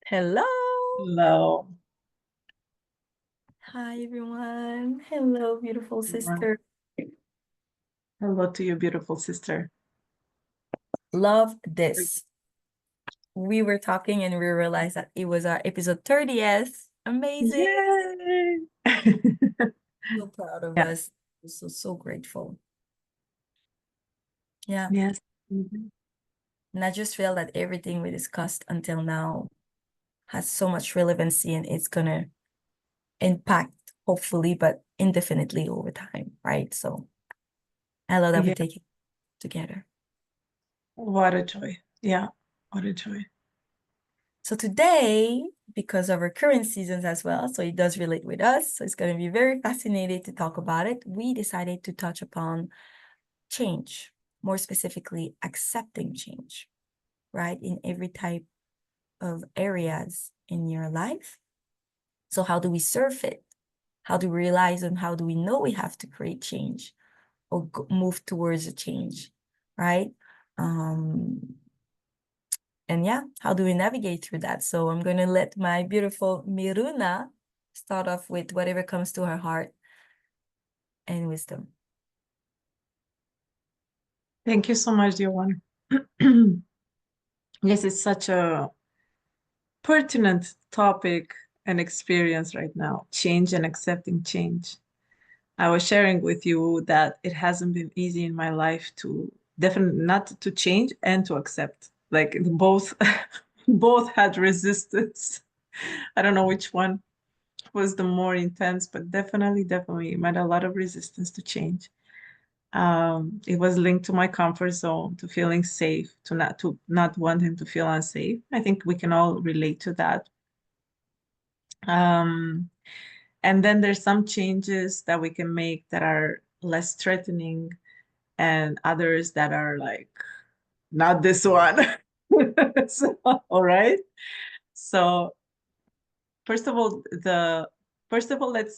Hello. Hello. Hi, everyone. Hello, beautiful sister. Hello to you, beautiful sister. Love this. We were talking and we realized that it was our episode 30th. Amazing. Yay! So proud of Yeah. us. So grateful. Yeah. Yes. Mhm. And I just feel that everything we discussed until now has so much relevancy and it's going to impact, hopefully, but indefinitely over time, right? So I love that we Yeah. take it together. What a joy. Yeah. What a joy. So today, because of our current seasons as well, so it does relate with us, so it's going to be very fascinating to talk about it. We decided to touch upon change, more specifically, accepting change, right? In every type of areas in your life. So how do we surf it? How do we realize and how do we know we have to create change or move towards a change, right? And yeah, how do we navigate through that? So I'm going to let my beautiful Miruna start off with whatever comes to her heart and wisdom. Thank you so much, dear one. Yes, it's such a pertinent topic and experience right now. Change and accepting change. I was sharing with you that it hasn't been easy in my life to definitely not to change and to accept. Like both both had resistance. I don't know which one was the more intense, but definitely met a lot of resistance to change. It was linked to my comfort zone, to feeling safe, to not wanting to feel unsafe. I think we can all relate to that. Um, and then there's some changes that we can make that are less threatening, and others that are like not this one. So, all right. So first of all,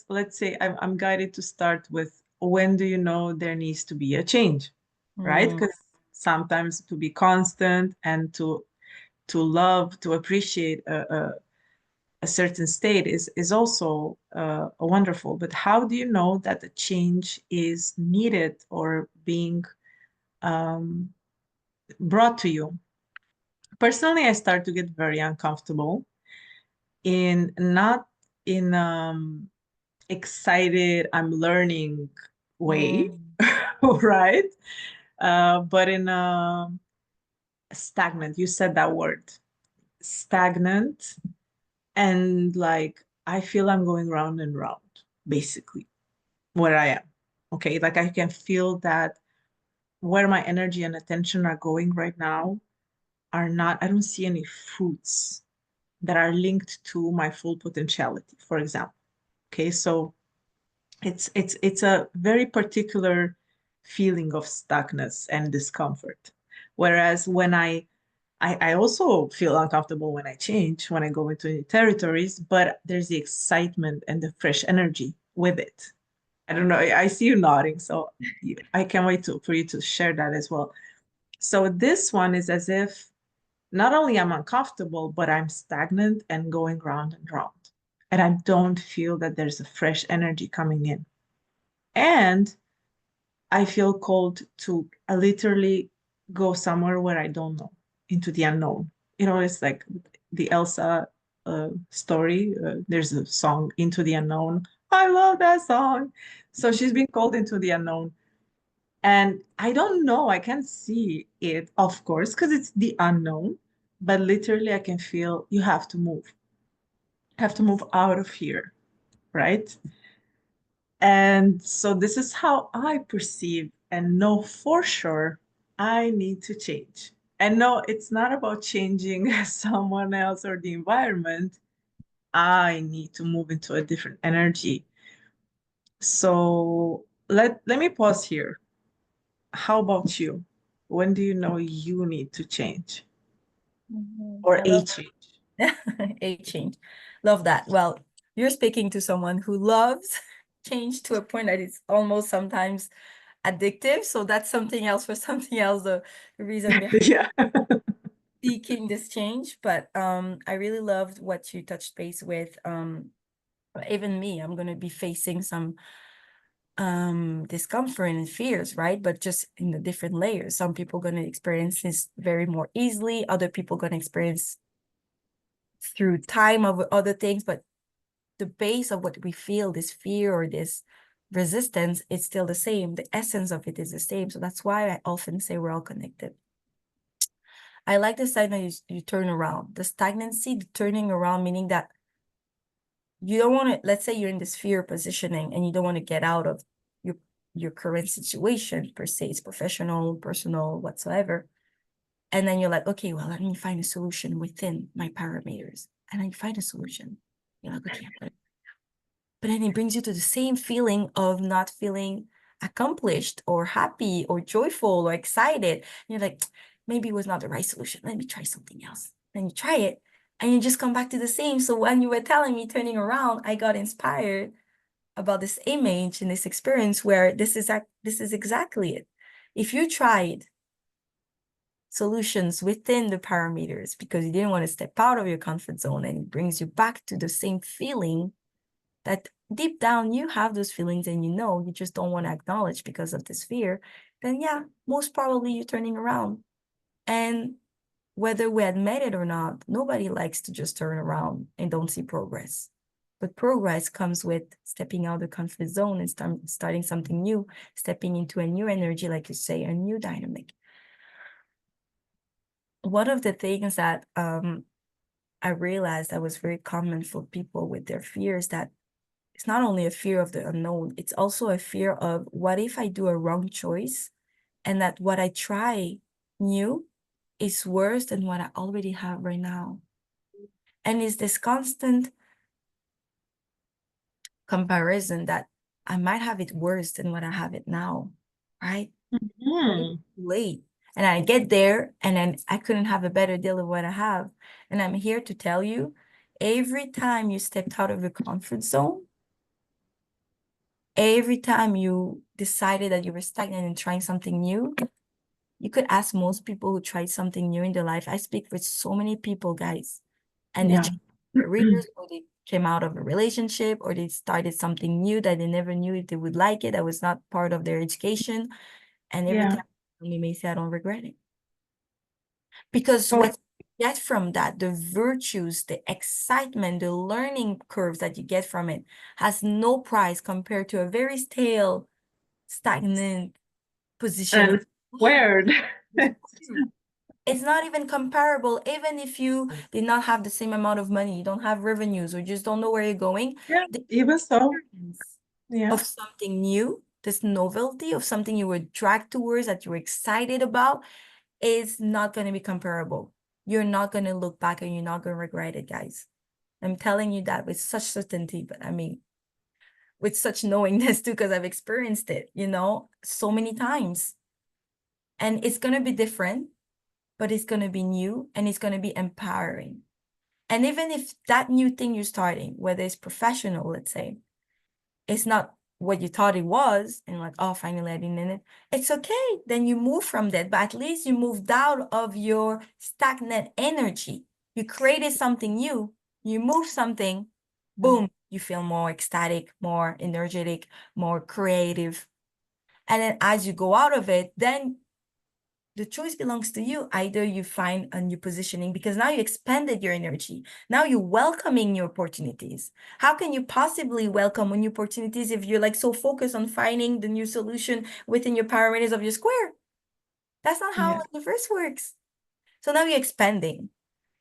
let's say I'm guided to start with when do you know there needs to be a change, right? Mm, Because sometimes to be constant and to love, to appreciate a certain state is also wonderful. But how do you know that the change is needed or being um, brought to you? Personally, I start to get very uncomfortable in not in excited, I'm learning way, mm, right? But in stagnant, you said that word, stagnant, and like I feel I'm going round and round, basically, where I am. Okay, like I can feel that where my energy and attention are going right now are not, I don't see any fruits that are linked to my full potentiality, for example. Okay, so it's a very particular feeling of stuckness and discomfort. Whereas when I also feel uncomfortable when I change, when I go into new territories, but there's the excitement and the fresh energy with it. I don't know. I see you nodding, so I can't wait for you to share that as well. So this one is as if not only I'm uncomfortable, but I'm stagnant and going round and round. And I don't feel that there's a fresh energy coming in. And I feel called to literally go somewhere where I don't know, into the unknown. It's like the Elsa story. There's a song, Into the Unknown. I love that song. So she's been called into the unknown. And I don't know, I can't see it, of course, because it's the unknown. But literally, I can feel you have to move, have to move out of here, right? And so this is how I perceive and know for sure I need to change. And no, it's not about changing someone else or the environment. I need to move into a different energy. So let me pause here. How about you? When do you know you need to change or I a love change? a change. Love that. Well, you're speaking to someone who loves change to a point that it's almost sometimes addictive. So that's something else for something else, the reason behind Yeah. seeking this change, but I really loved what you touched base with. Even me, I'm gonna be facing some discomfort and fears, right? But just in the different layers. Some people gonna experience this very more easily, other people gonna experience through time of other things, but the base of what we feel, this fear or this resistance, it's still the same. The essence of it is the same. So that's why I often say we're all connected. I like the side that you turn around. The stagnancy, the turning around, meaning that you don't want to, let's say you're in this fear positioning and you don't want to get out of your current situation per se, it's professional, personal, whatsoever. And then you're like, okay, well, let me find a solution within my parameters. And then you find a solution. You're like, okay, but then it brings you to the same feeling of not feeling accomplished or happy or joyful or excited. And you're like, maybe it was not the right solution. Let me try something else. Then you try it and you just come back to the same. So when you were telling me turning around, I got inspired about this image and this experience where this is exactly it. If you tried solutions within the parameters because you didn't want to step out of your comfort zone and it brings you back to the same feeling that deep down you have those feelings and you just don't want to acknowledge because of this fear, then yeah, most probably you're turning around. And whether we admit it or not, nobody likes to just turn around and don't see progress. But progress comes with stepping out of the comfort zone and starting something new, stepping into a new energy, like you say, a new dynamic. One of the things that I realized that was very common for people with their fears that it's not only a fear of the unknown, it's also a fear of what if I do a wrong choice and that what I try new is worse than what I already have right now. And it's this constant comparison that I might have it worse than what I have it now, right? What if Hmm. it's late? And I get there and then I couldn't have a better deal of what I have. And I'm here to tell you, every time you stepped out of your comfort zone, every time you decided that you were stagnant and trying something new, you could ask most people who tried something new in their life. I speak with so many people, guys, and they Yeah. changed careers or they came out of a relationship or they started something new that they never knew if they would like it. That was not part of their education. And every Yeah. time we may say, I don't regret it. Because Oh, what you get from that, the virtues, the excitement, the learning curves that you get from it has no price compared to a very stale, stagnant position. and squared. It's not even comparable. Even if you did not have the same amount of money, you don't have revenues, or just don't know where you're going, Yeah, the even so. experience Yeah. of something new, this novelty of something you were dragged towards that you were excited about, is not going to be comparable. You're not going to look back and you're not going to regret it, guys. I'm telling you that with such certainty, but I mean, with such knowingness too, because I've experienced it, so many times. And it's going to be different, but it's going to be new and it's going to be empowering. And even if that new thing you're starting, whether it's professional, let's say, it's not what you thought it was, and like, oh, finally I didn't in it, it's okay. Then you move from that, but at least you moved out of your stagnant energy. You created something new, you move something, boom, you feel more ecstatic, more energetic, more creative. And then as you go out of it, then the choice belongs to you. Either you find a new positioning because now you expanded your energy. Now you're welcoming new opportunities. How can you possibly welcome new opportunities if you're like so focused on finding the new solution within your parameters of your square? That's not how Yeah. the universe works. So now you're expanding.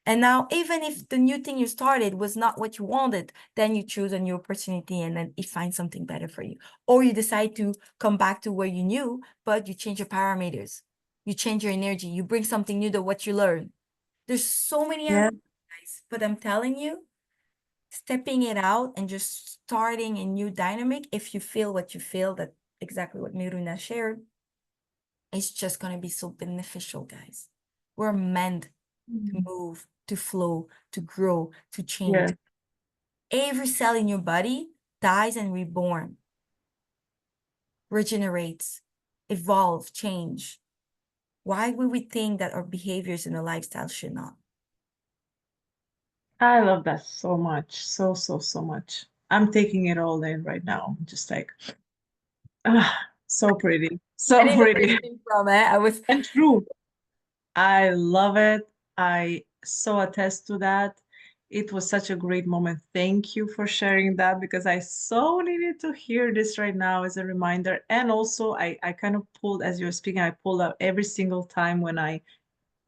And now, even if the new thing you started was not what you wanted, then you choose a new opportunity and then it finds something better for you. Or you decide to come back to where you knew, but you change your parameters. You change your energy. You bring something new to what you learn. There's so many Yeah. avenues, guys. But I'm telling you, stepping it out and just starting a new dynamic, if you feel what you feel, that exactly what Miruna shared, it's just going to be so beneficial, guys. We're meant to Mm. move, to flow, to grow, to change. Yeah. Every cell in your body dies and reborn, regenerates, evolve, change. Why would we think that our behaviors and our lifestyle should not? I love that so much. So, so, so much. I'm taking it all in right now. Just like, so pretty. I So didn't know where it pretty. came from, eh? I was And true. I love it. I so attest to that. It was such a great moment. Thank you for sharing that because I so needed to hear this right now as a reminder. And also, I kind of pulled, as you were speaking, I pulled out every single time when I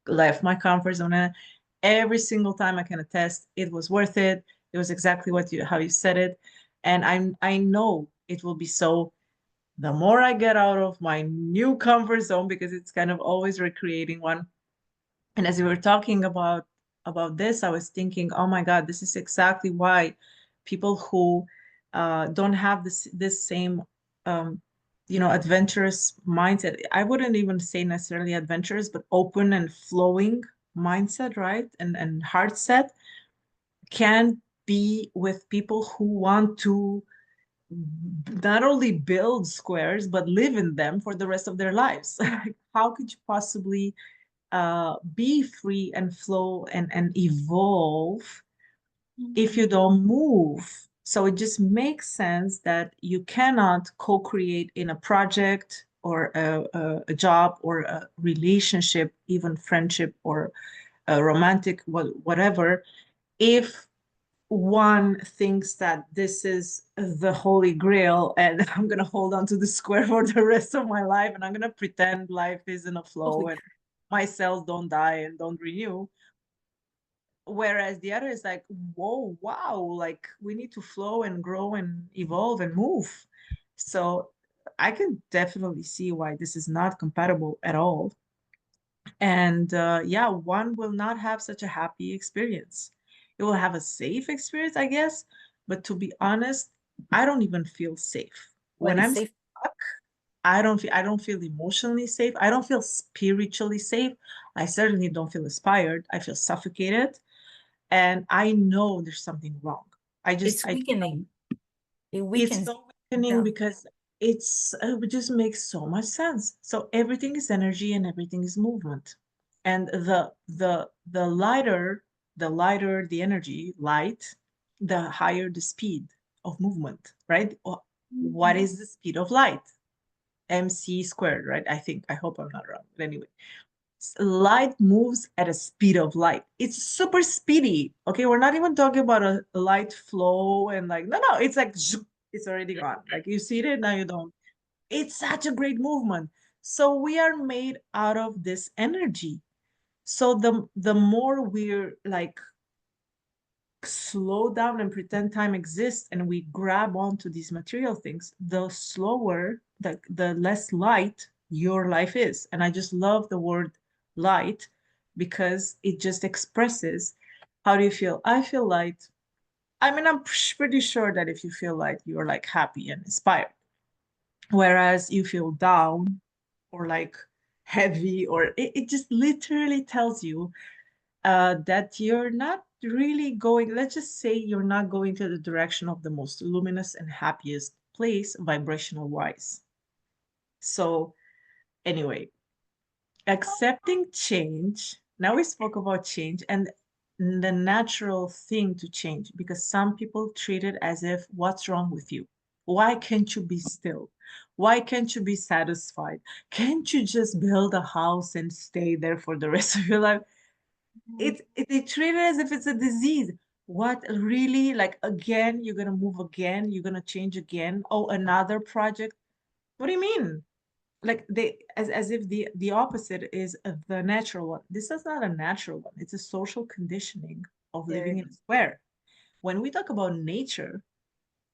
left my comfort zone. And every single time I can attest it was worth it. It was exactly what you how you said it. And I know it will be so the more I get out of my new comfort zone because it's kind of always recreating one. And as we were talking about this, I was thinking, oh my God, this is exactly why people who don't have this same um, adventurous mindset. I wouldn't even say necessarily adventurous, but open and flowing mindset, right? And heart set can be with people who want to not only build squares but live in them for the rest of their lives. How could you possibly be free and flow and evolve if you don't move? So it just makes sense that you cannot co-create in a project or a job or a relationship, even friendship or a romantic, whatever, if one thinks that this is the holy grail and I'm going to hold on to the square for the rest of my life and I'm going to pretend life is in a flow holy and my cells don't die and don't renew. Whereas the other is like, whoa, wow, like we need to flow and grow and evolve and move. So I can definitely see why this is not compatible at all. And yeah, one will not have such a happy experience. It will have a safe experience, I guess. But to be honest, I don't even feel safe. when When it's I'm safe. stuck, I don't feel emotionally safe. I don't feel spiritually safe. I certainly don't feel inspired. I feel suffocated. And I know there's something wrong. It's I weakening. It it's weakens so weakening yourself. because it just makes so much sense. So everything is energy and everything is movement. And the lighter the energy, light, the higher the speed of movement, right? What Mhm. is the speed of light? MC squared, right? I hope I'm not wrong. But anyway, light moves at a speed of light. It's super speedy. Okay, we're not even talking about a light flow and like no, it's like zoop, it's already gone. Like you see it now, you don't. It's such a great movement. So we are made out of this energy. So the more we're like slow down and pretend time exists and we grab onto these material things, the slower, the less light your life is. And I just love the word light because it just expresses how do you feel? I feel light. I mean, I'm pretty sure that if you feel light, you're like happy and inspired. Whereas you feel down or like heavy, or it just literally tells you that you're not really going, let's just say you're not going to the direction of the most luminous and happiest place vibrational wise. So, anyway, accepting change. Now we spoke about change and the natural thing to change because some people treat it as if, what's wrong with you? Why can't you be still? Why can't you be satisfied? Can't you just build a house and stay there for the rest of your life? They treat it as if it's a disease. What really, like again, you're gonna move again, you're gonna change again. Oh, another project. What do you mean? Like they as if the opposite is the natural one. This is not a natural one. It's a social conditioning of There living it in a is. square. When we talk about nature,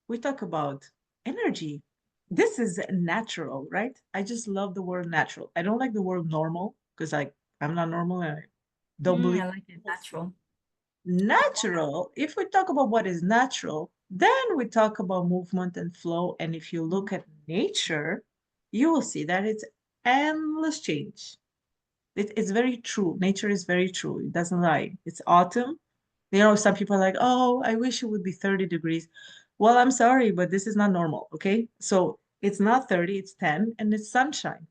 we talk about energy. This is natural, right? I just love the word natural. I don't like the word normal because I'm not normal and I don't believe I like it. Natural. natural. If we talk about what is natural, then we talk about movement and flow. And if you look at nature, you will see that it's endless change. It's very true. Nature is very true. It doesn't lie. It's autumn. Some people are like, oh, I wish it would be 30 degrees. Well, I'm sorry, but this is not normal. Okay. So it's not 30, it's 10, and it's sunshine.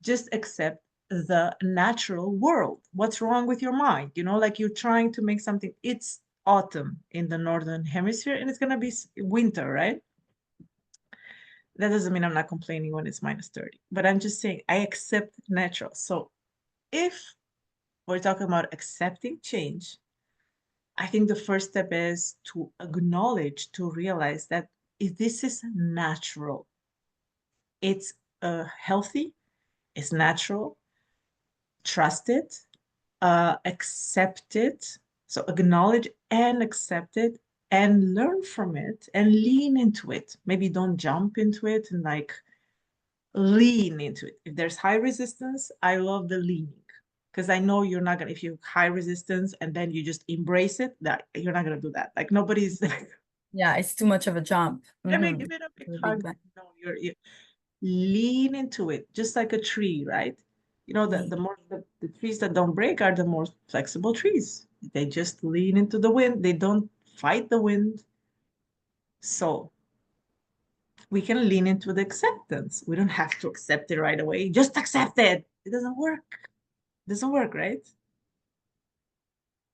Just accept the natural world. What's wrong with your mind? You know, like you're trying to make something. It's autumn in the northern hemisphere and it's gonna be winter, right? That doesn't mean I'm not complaining when it's minus 30, but I'm just saying I accept natural. So if we're talking about accepting change, I think the first step is to acknowledge, to realize that if this is natural, it's healthy, it's natural, trust it, accept it. So acknowledge and accept it and learn from it and lean into it. Maybe don't jump into it and like lean into it. If there's high resistance, I love the leaning because I know you're not gonna, if you high resistance and then you just embrace it, that you're not gonna do that. Like nobody's Yeah, it's too much of a jump. give it a big A big hug. bang. No, you lean into it, just like a tree, right? You know, Yeah. the trees that don't break are the more flexible trees. They just lean into the wind. They don't fight the wind. So we can lean into the acceptance. We don't have to accept it right away. Just accept it. It doesn't work. It doesn't work, right?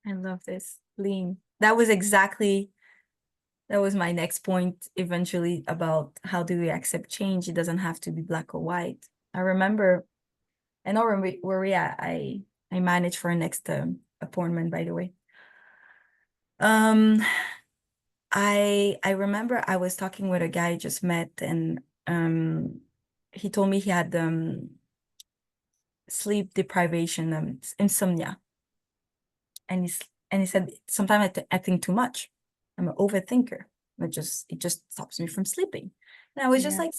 I love this. Lean. That was my next point eventually about how do we accept change. It doesn't have to be black or white. I remember, I know where we at. I managed for a next appointment, by the way. Um, I remember I was talking with a guy I just met, and he told me he had sleep deprivation, insomnia, and he said sometimes I think too much. I'm an overthinker. It just stops me from sleeping. And I was just Yeah. like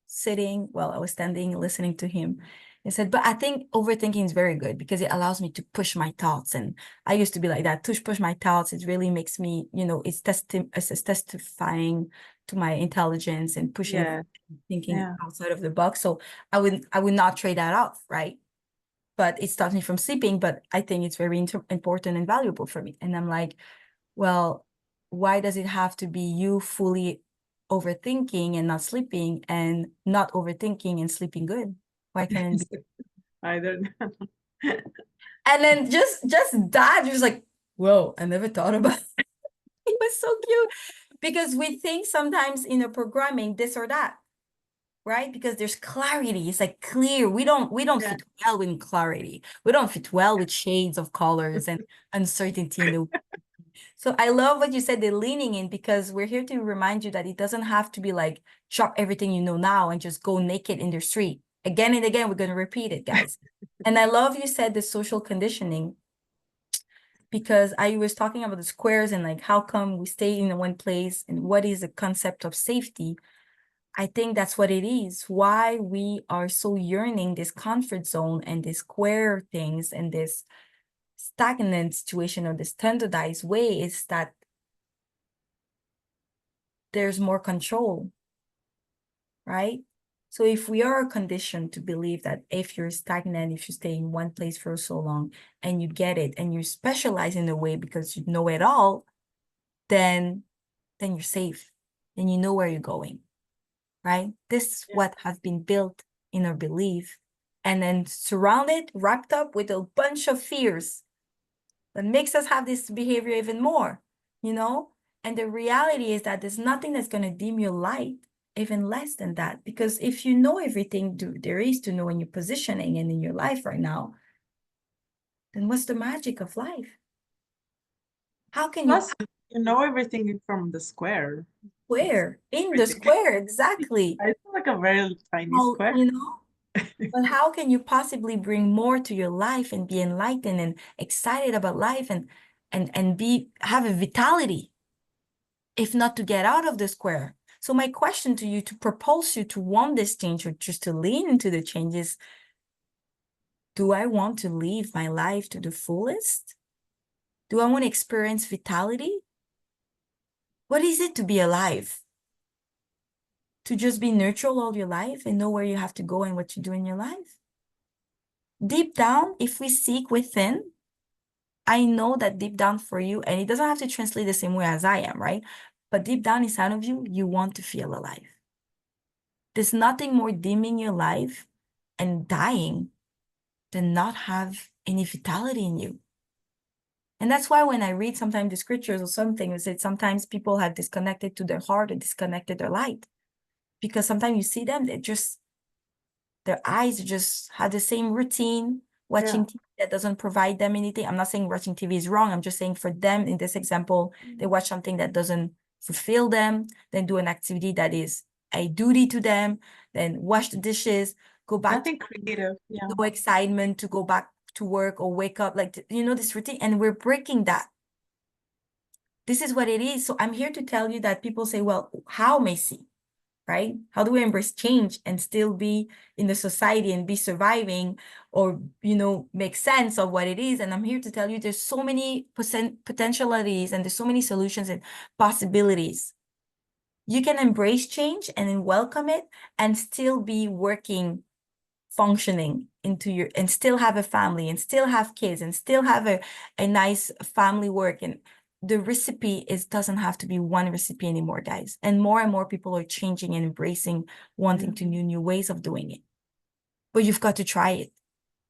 sitting, well, I was standing, listening to him. He said, but I think overthinking is very good because it allows me to push my thoughts. And I used to be like that, push my thoughts. It really makes me, it's testifying to my intelligence and pushing, Yeah. thinking Yeah. outside of the box. So I would not trade that off, right? But it stops me from sleeping. But I think it's very important and valuable for me. And I'm like, well, why does it have to be you fully overthinking and not sleeping, and not overthinking and sleeping good? Why can't it be? I don't know. And then just that, just like, whoa, I never thought about it. It was so cute because we think sometimes in a programming this or that, right? Because there's clarity. It's like clear. We don't Yeah. fit well with clarity. We don't fit well with shades of colors and uncertainty in the. So I love what you said, the leaning in, because we're here to remind you that it doesn't have to be like drop everything you know now and just go naked in the street. Again and again, we're going to repeat it, guys. And I love you said the social conditioning, because I was talking about the squares and like how come we stay in one place and what is the concept of safety. I think that's what it is. Why we are so yearning this comfort zone and this square things and this stagnant situation or the standardized way is that there's more control, right? So if we are conditioned to believe that if you're stagnant, if you stay in one place for so long and you get it and you specialize in a way because you know it all, then you're safe. Then you know where you're going, right? This is Yeah. what has been built in our belief and then surrounded, wrapped up with a bunch of fears that makes us have this behavior even more, you know? And the reality is that there's nothing that's going to dim your light, even less than that. Because if you know everything there is to know in your positioning and in your life right now, then what's the magic of life? How can you Plus, you know everything from the square. It's square in the everything. square? Exactly. I feel like a very tiny Well, square. you know, but how can you possibly bring more to your life and be enlightened and excited about life and be have a vitality if not to get out of the square? So my question to you, to propose you to want this change or just to lean into the changes, do I want to live my life to the fullest? Do I want to experience vitality? What is it to be alive? To just be neutral all your life and know where you have to go and what you do in your life? Deep down, if we seek within, I know that deep down for you, and it doesn't have to translate the same way as I am, right? But deep down inside of you, you want to feel alive. There's nothing more dimming your life and dying than not have any vitality in you. And that's why when I read sometimes the scriptures or something, it said sometimes people have disconnected to their heart or disconnected their light. Because sometimes you see them, their eyes just have the same routine, Yeah. watching TV that doesn't provide them anything. I'm not saying watching TV is wrong. I'm just saying for them, in this example, they watch something that doesn't fulfill them, then do an activity that is a duty to them, then wash the dishes, go back to Nothing creative. Yeah. no excitement to go back to work or wake up, like, this routine. And we're breaking that. This is what it is. So I'm here to tell you that people say, well, how, Macy? Right? How do we embrace change and still be in the society and be surviving, or, make sense of what it is? And I'm here to tell you there's so many potentialities, and there's so many solutions and possibilities. You can embrace change and then welcome it and still be working, functioning and still have a family and still have kids and still have a nice family work. And the recipe doesn't have to be one recipe anymore, guys. And more people are changing and embracing, wanting to new ways of doing it. But you've got to try it,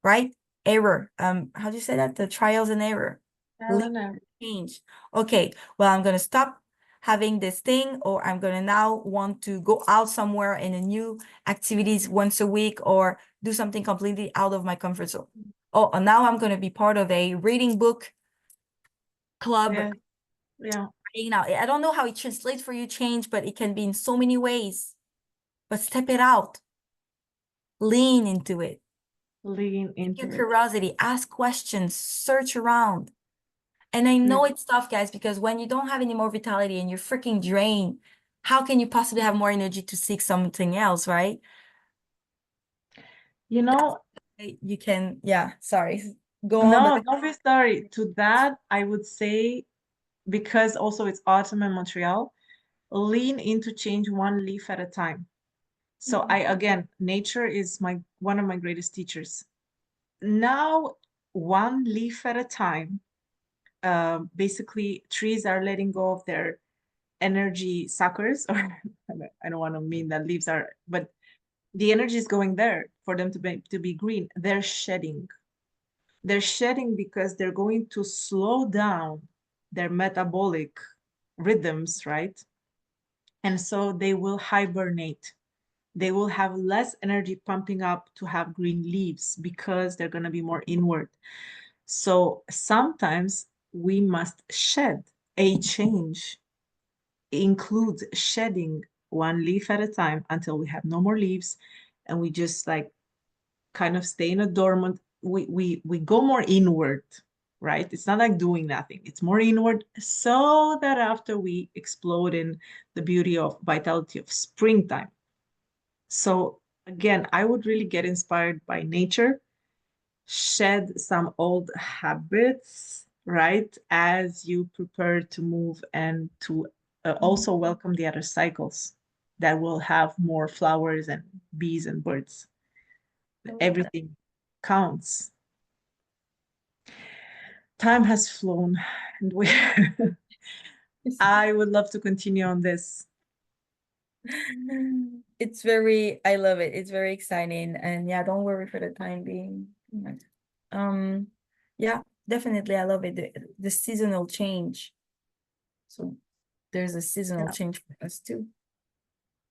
right? Error. How do you say that? The trials and error. Lead Eleanor. change. Okay, well, I'm gonna stop having this thing, or I'm gonna now want to go out somewhere in a new activities once a week, or do something completely out of my comfort zone. Oh, and now I'm gonna be part of a reading book club. Yeah. Yeah. Now, I don't know how it translates for you, change, but it can be in so many ways. But step it out, lean into it. Lean Take your into it. curiosity, ask questions, search around. And I Yeah. know it's tough, guys, because when you don't have any more vitality and you're freaking drained, how can you possibly have more energy to seek something else, right? You That's know, you can, yeah, sorry. Go on, but no, don't be sorry. To that, I would say, because also it's autumn in Montreal, lean into change one leaf at a time. So again, nature is my one of my greatest teachers. Now, one leaf at a time. Basically, trees are letting go of their energy suckers, or I don't want to mean that leaves are, but the energy is going there for them to be green. They're shedding. They're shedding because they're going to slow down their metabolic rhythms, right? And so they will hibernate. They will have less energy pumping up to have green leaves because they're going to be more inward. So sometimes we must shed. A change includes shedding one leaf at a time until we have no more leaves, and we just like kind of stay in a dormant. We go more inward, right? It's not like doing nothing. It's more inward, so that after we explode in the beauty of vitality of springtime. So again, I would really get inspired by nature, shed some old habits, right? As you prepare to move and to also welcome the other cycles that will have more flowers and bees and birds. I love that. Everything counts. Time has flown, and we I would love to continue on this. I love it. It's very exciting. And yeah, don't worry for the time being. Um, yeah, definitely. I love it. The seasonal change. So there's a seasonal Yeah, change for us too.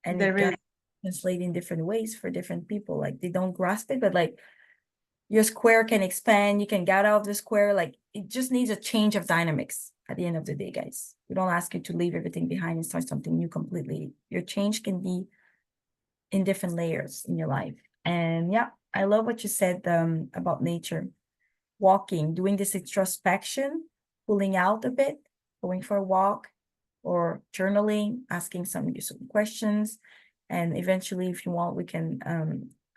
And it there is. can translate in different ways for different people. Like they don't grasp it, but like your square can expand, you can get out of the square. Like it just needs a change of dynamics at the end of the day, guys. We don't ask you to leave everything behind and start something new completely. Your change can be in different layers in your life. And yeah, I love what you said about nature. Walking, doing this introspection, pulling out a bit, going for a walk, or journaling, asking some questions. And eventually, if you want, we can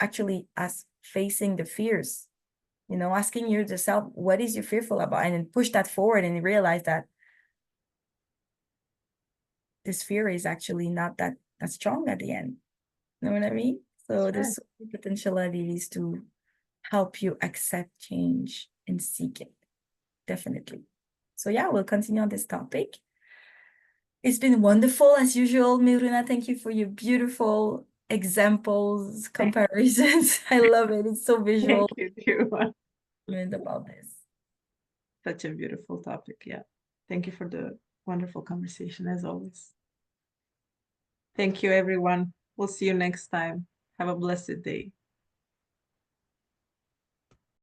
actually ask facing the fears, asking yourself, what is you fearful about? And then push that forward and realize that this fear is actually not that strong at the end. You know what I mean? That's So right. there's so many potentialities to help you accept change and seek it. Definitely. So yeah, we'll continue on this topic. It's been wonderful as usual, Miruna. Thank you for your beautiful examples, comparisons. I love it. It's so visual Thank you. and about this. Such a beautiful topic. Yeah. Thank you for the wonderful conversation as always. Thank you, everyone. We'll see you next time. Have a blessed day.